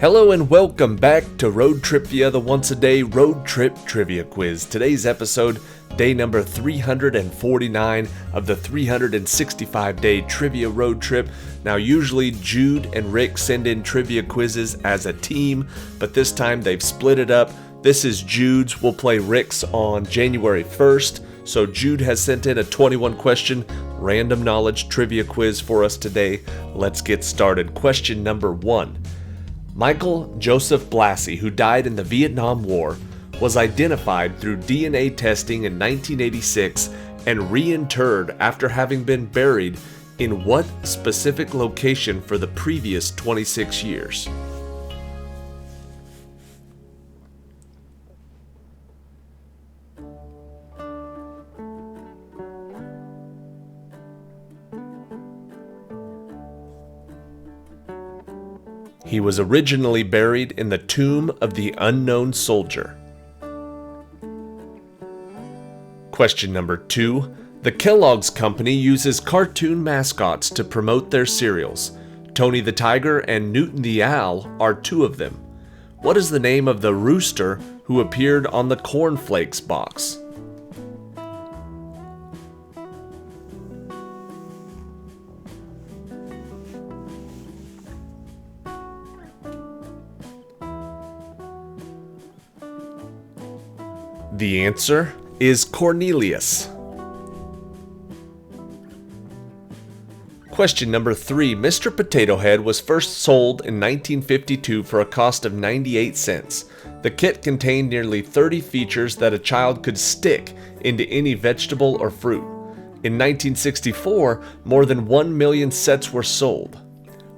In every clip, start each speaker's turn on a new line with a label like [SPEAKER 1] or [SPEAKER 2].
[SPEAKER 1] Hello and welcome back to RoadTRIpVIA, the once-a-day road trip trivia quiz. Today's episode, day number 349 of the 365-day trivia road trip. Now, usually Jude and Rick send in trivia quizzes as a team, but this time they've split it up. This is Jude's. We'll play Rick's on January 1st. So Jude has sent in a 21-question random knowledge trivia quiz for us today. Let's get started. Question number 1. Michael Joseph Blassie, who died in the Vietnam War, was identified through DNA testing in 1986 and reinterred after having been buried in what specific location for the previous 26 years? He was originally buried in the Tomb of the Unknown Soldier. Question number 2. The Kellogg's Company uses cartoon mascots to promote their cereals. Tony the Tiger and Newton the Owl are two of them. What is the name of the rooster who appeared on the Corn Flakes box? The answer is Cornelius. Question number 3. Mr. Potato Head was first sold in 1952 for a cost of 98 cents. The kit contained nearly 30 features that a child could stick into any vegetable or fruit. In 1964, more than 1 million sets were sold.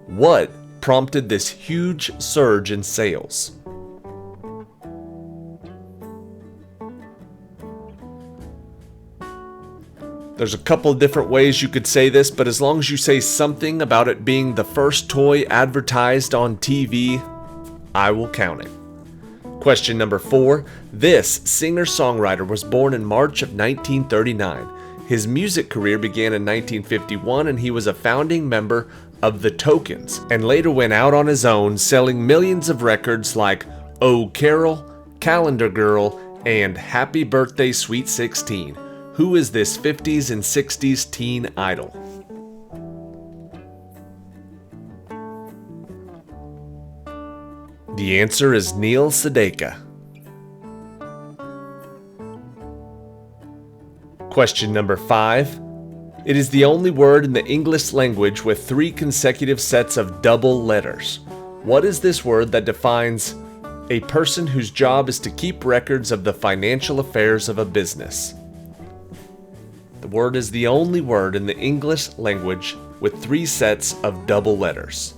[SPEAKER 1] What prompted this huge surge in sales? There's a couple of different ways you could say this, but as long as you say something about it being the first toy advertised on TV, I will count it. Question number 4. This singer-songwriter was born in March of 1939. His music career began in 1951, and he was a founding member of the Tokens, and later went out on his own, selling millions of records like Oh Carol, Calendar Girl, and Happy Birthday Sweet 16. Who is this 50s and 60s teen idol? The answer is Neil Sedaka. Question number 5. It is the only word in the English language with 3 consecutive sets of double letters. What is this word that defines a person whose job is to keep records of the financial affairs of a business? The word is the only word in the English language with 3 sets of double letters.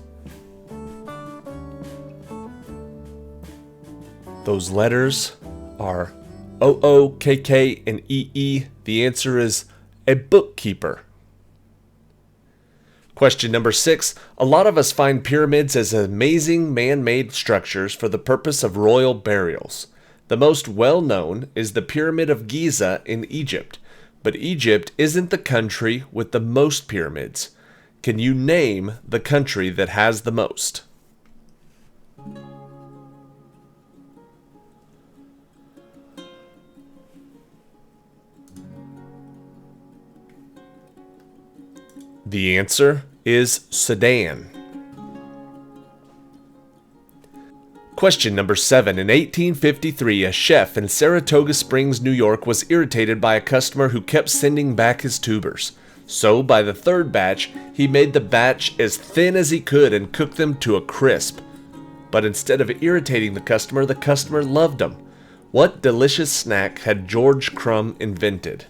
[SPEAKER 1] Those letters are O-O, K-K, and E-E. The answer is a bookkeeper. Question number 6. A lot of us find pyramids as amazing man-made structures for the purpose of royal burials. The most well-known is the Pyramid of Giza in Egypt. But Egypt isn't the country with the most pyramids. Can you name the country that has the most? The answer is Sudan. Question number 7. In 1853, a chef in Saratoga Springs, New York was irritated by a customer who kept sending back his tubers. So, by the 3rd batch, he made the batch as thin as he could and cooked them to a crisp. But instead of irritating the customer loved them. What delicious snack had George Crumb invented?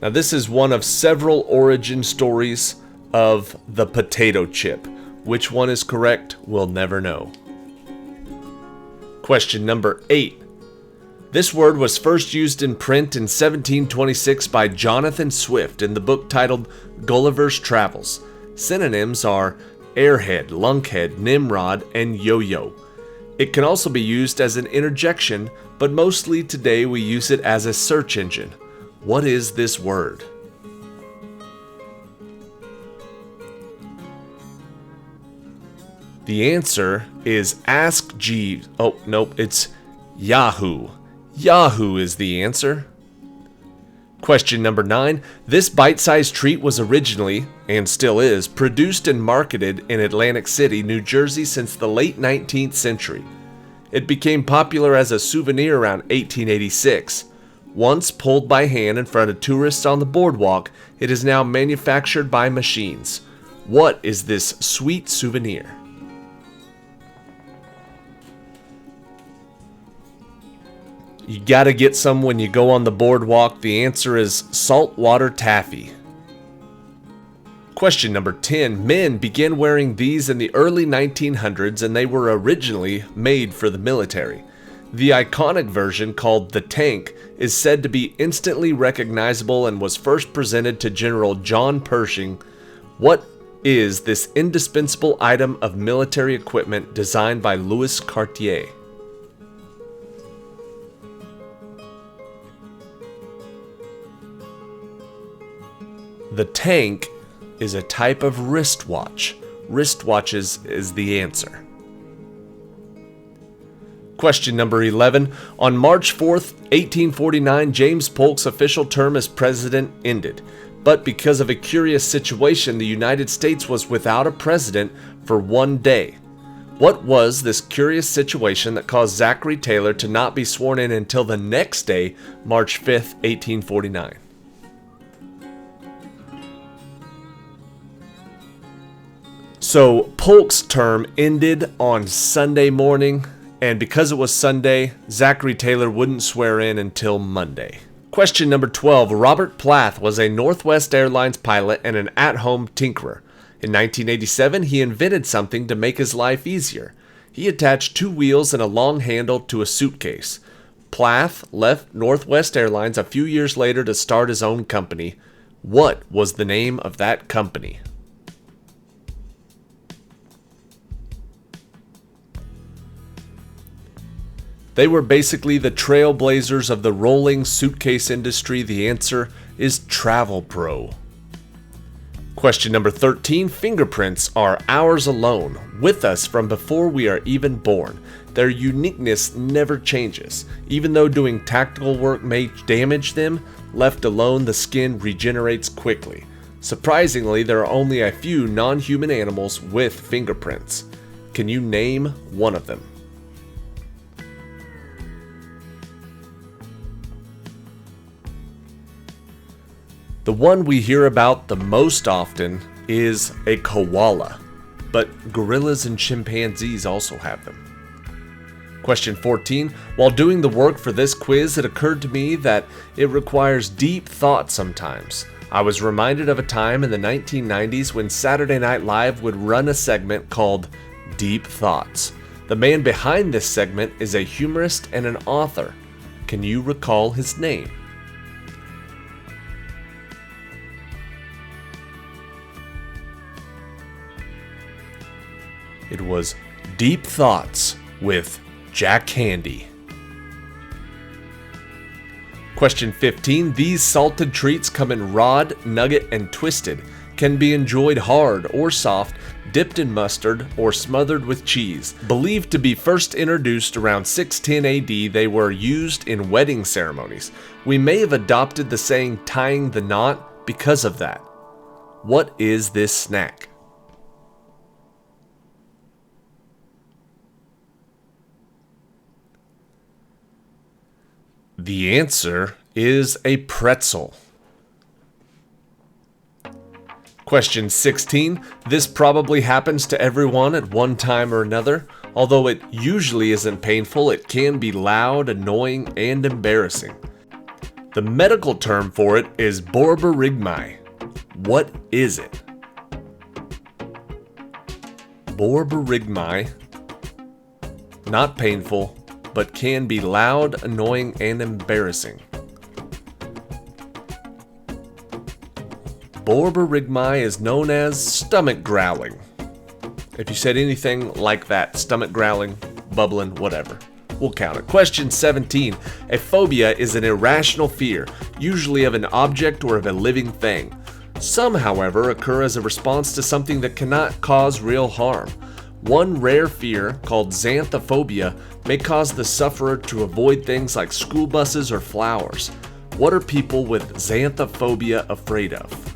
[SPEAKER 1] Now, this is one of several origin stories of the potato chip. Which one is correct, we'll never know. Question number 8. This word was first used in print in 1726 by Jonathan Swift in the book titled Gulliver's Travels. Synonyms are airhead, lunkhead, Nimrod, and yo-yo. It can also be used as an interjection, but mostly today we use it as a search engine. What is this word? The answer is Ask Jeeves. Oh, nope, it's Yahoo. Yahoo is the answer. Question number 9. This bite-sized treat was originally, and still is, produced and marketed in Atlantic City, New Jersey since the late 19th century. It became popular as a souvenir around 1886. Once pulled by hand in front of tourists on the boardwalk, it is now manufactured by machines. What is this sweet souvenir? You gotta get some when you go on the boardwalk. The answer is saltwater taffy. Question number 10. Men began wearing these in the early 1900s and they were originally made for the military. The iconic version, called the tank, is said to be instantly recognizable and was first presented to General John Pershing. What is this indispensable item of military equipment designed by Louis Cartier? The tank is a type of wristwatch. Wristwatches is the answer. Question number 11. On March 4th, 1849, James Polk's official term as president ended. But because of a curious situation, the United States was without a president for one day. What was this curious situation that caused Zachary Taylor to not be sworn in until the next day, March 5th, 1849? So Polk's term ended on Sunday morning, and because it was Sunday, Zachary Taylor wouldn't swear in until Monday. Question number 12. Robert Plath was a Northwest Airlines pilot and an at-home tinkerer. In 1987, he invented something to make his life easier. He attached 2 wheels and a long handle to a suitcase. Plath left Northwest Airlines a few years later to start his own company. What was the name of that company? They were basically the trailblazers of the rolling suitcase industry. The answer is Travel Pro. Question number 13. Fingerprints are ours alone, with us from before we are even born. Their uniqueness never changes. Even though doing tactical work may damage them, left alone the skin regenerates quickly. Surprisingly, there are only a few non-human animals with fingerprints. Can you name one of them? The one we hear about the most often is a koala, but gorillas and chimpanzees also have them. Question 14. While doing the work for this quiz, it occurred to me that it requires deep thought sometimes. I was reminded of a time in the 1990s when Saturday Night Live would run a segment called Deep Thoughts. The man behind this segment is a humorist and an author. Can you recall his name? It was Deep Thoughts with Jack Handy. Question 15. These salted treats come in rod, nugget, and twisted. Can be enjoyed hard or soft, dipped in mustard, or smothered with cheese. Believed to be first introduced around 610 AD, they were used in wedding ceremonies. We may have adopted the saying tying the knot because of that. What is this snack? The answer is a pretzel. Question 16. This probably happens to everyone at one time or another. Although it usually isn't painful, it can be loud, annoying, and embarrassing. The medical term for it is borborygmi. What is it? Borborygmi. Not painful, but can be loud, annoying, and embarrassing. Borborygmi is known as stomach growling. If you said anything like that, stomach growling, bubbling, whatever, we'll count it. Question 17. A phobia is an irrational fear, usually of an object or of a living thing. Some, however, occur as a response to something that cannot cause real harm. One rare fear, called xanthophobia, may cause the sufferer to avoid things like school buses or flowers. What are people with xanthophobia afraid of?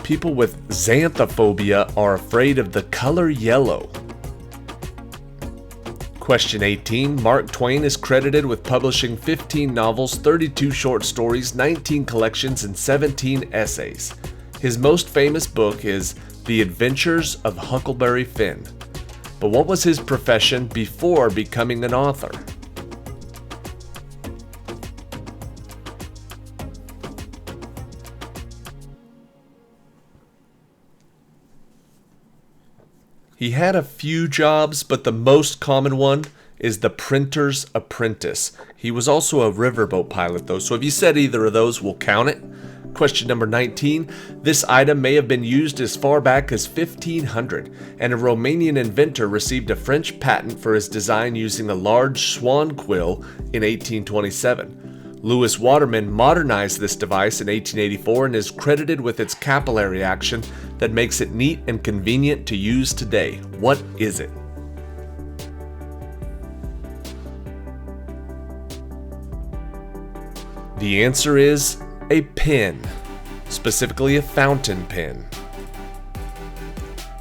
[SPEAKER 1] People with xanthophobia are afraid of the color yellow. Question 18. Mark Twain is credited with publishing 15 novels, 32 short stories, 19 collections, and 17 essays. His most famous book is The Adventures of Huckleberry Finn. But what was his profession before becoming an author? He had a few jobs, but the most common one is the printer's apprentice. He was also a riverboat pilot though, so if you said either of those, we'll count it. Question number 19. This item may have been used as far back as 1500, and a Romanian inventor received a French patent for his design using a large swan quill in 1827. Lewis Waterman modernized this device in 1884 and is credited with its capillary action that makes it neat and convenient to use today. What is it? The answer is a pen, specifically a fountain pen.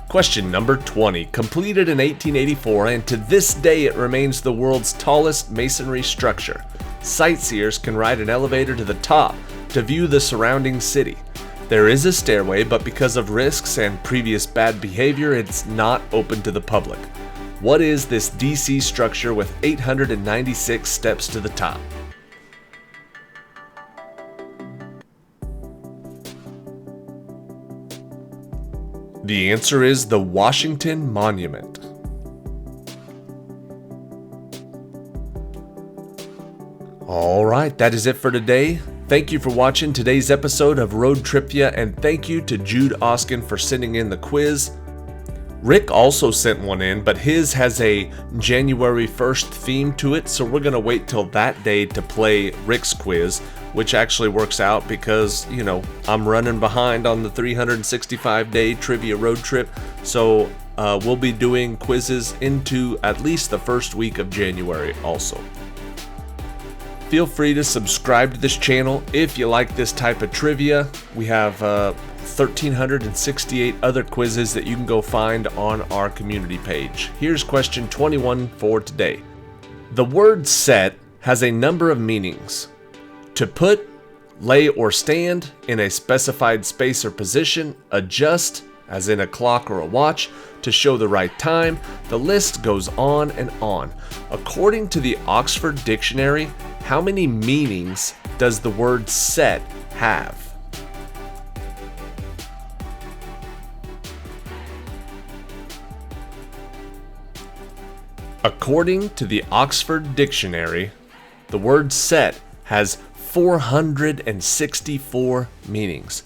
[SPEAKER 1] Question number 20. Completed in 1884, and to this day it remains the world's tallest masonry structure. Sightseers can ride an elevator to the top to view the surrounding city. There is a stairway, but because of risks and previous bad behavior, it's not open to the public. What is this DC structure with 896 steps to the top? The answer is the Washington Monument. Alright, that is it for today. Thank you for watching today's episode of RoadTripVIA, and thank you to Jude Oskin for sending in the quiz. Rick also sent one in, but his has a January 1st theme to it, so we're going to wait till that day to play Rick's quiz, which actually works out because, you know, I'm running behind on the 365-day trivia road trip, so we'll be doing quizzes into at least the first week of January also. Feel free to subscribe to this channel if you like this type of trivia. We have 1,368 other quizzes that you can go find on our community page. Here's question 21 for today. The word set has a number of meanings. To put, lay, or stand in a specified space or position, adjust, as in a clock or a watch, to show the right time. The list goes on and on. According to the Oxford Dictionary, how many meanings does the word set have? According to the Oxford Dictionary, the word set has 464 meanings.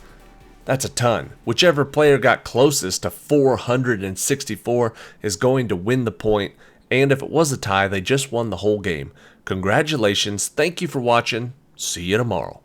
[SPEAKER 1] That's a ton. Whichever player got closest to 464 is going to win the point, and if it was a tie, they just won the whole game. Congratulations, thank you for watching, see you tomorrow.